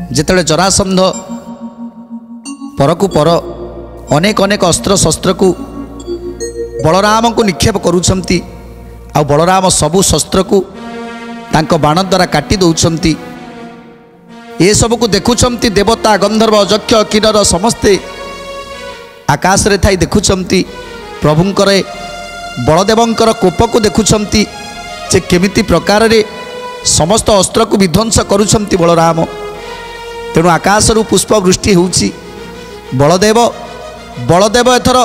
जेतेबेले जरासंध परकु पर अनेक अनेक अस्त्र शस्त्र को बलराम को निक्षेप करुछंती आ बलराम सबु शस्त्र को तांको बाण द्वारा काटी दौछंती। ये सब को देखुछंती देवता गंधर्व यक्ष किन्नर समस्ते आकाश रे थाई देखुछंती प्रभुंकर बलदेवंकर कोप को देखुछंती जे केमिति प्रकार रे समस्त अस्त्र को विध्वंस करुछंती बलराम। तेणु आकाश रु पुष्प वृष्टि होउछि। बलदेव एथर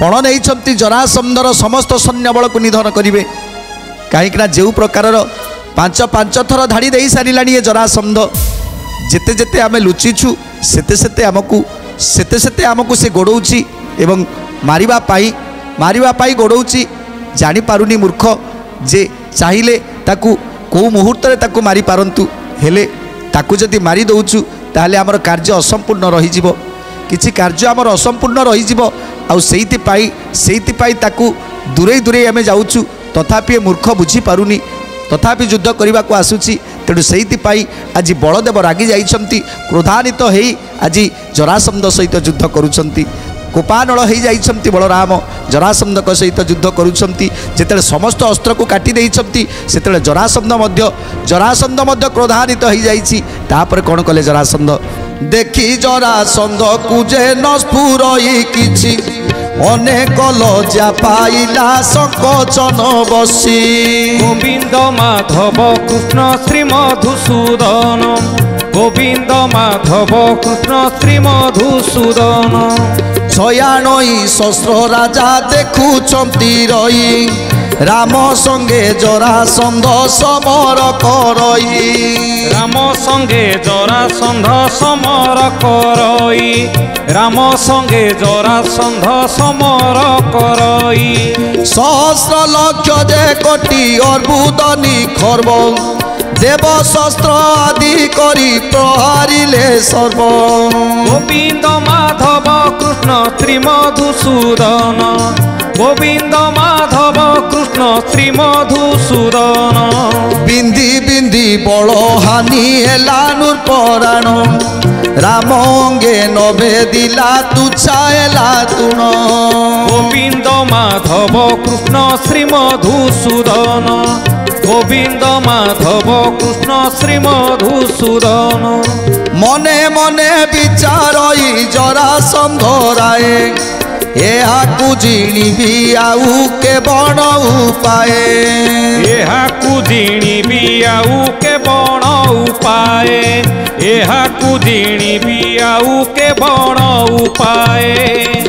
पण नहीं जरासंधर समस्त सैन्य बल को निधन करेंगे कहीं जो प्रकार पांच पांच थर धाड़ी दे सारा ये जरासंध जेते जेते आमे लुचिछु सेते सेते आमको से गोड़ौछि एवं मारिबा पाई गोड़ौछि। जानी पारुनी मूर्ख जे चाहिए ताकू कौ मुहूर्त ताकू मारी पारंतु हेले ताकू जदि मारी दौछु ताहले आमर कार्य असंपूर्ण रही जिवो। किछि कार्य आमर असंपूर्ण रही जिवो आउ सेइति ताकू दूरे दूरे आमे जाउछु तथापि मूर्ख बुझी पारुनी तथापि युद्ध करने को आसुची। तेणु से आज बलदेव रागी जाइछंती क्रोधान्वित हो आज जरासंध सहित युद्ध करुछंती। कोपानल हो जाइछंती बलराम जरासंध सहित युद्ध करुछंती। जेतेले समस्त अस्त्र को काटी देइछंती सेतेले जरासंध मध्य क्रोधान्वित हो जाइछि। तापर कोन कले जरासंध देखी जरासंध कुजे न स्फुरई किछि अनेक लज्जा पाइला संकोचन बसी। गोविंद माधव कृष्ण श्री मधुसूदन गोविंद माधव कृष्ण श्री मधुसूदन। छयानई शस्त्र राजा देखुछंती रई राम संगे जरासंध समर करई। राम संगे जरासंध समर करई राम संगे जरासंध समर करई। सहस्र लक्ष जे कोटि अर्बुदनी खर्ब देव शस्त्र आदि करी प्रहारिले सर्व। गोविंद माधव कृष्ण श्री मधुसूदन गोविंद माधव कृष्ण श्री मधुसूदन। बिंदी बिंदी बड़ हानि हेला नूरपराण राम अंगे नभे दिला तुछाएला तुण। गोविंद माधव कृष्ण श्री मधुसूदन गोविंद माधव कृष्ण श्री मधुसूदन। मने मने विचारई जरासंध राय एहाकु जिणिबी आउ के बण उपाय। एहाकु जिणिबी आउ के बण उपाय एहाकु जिणिबी आउ के बण उपाय।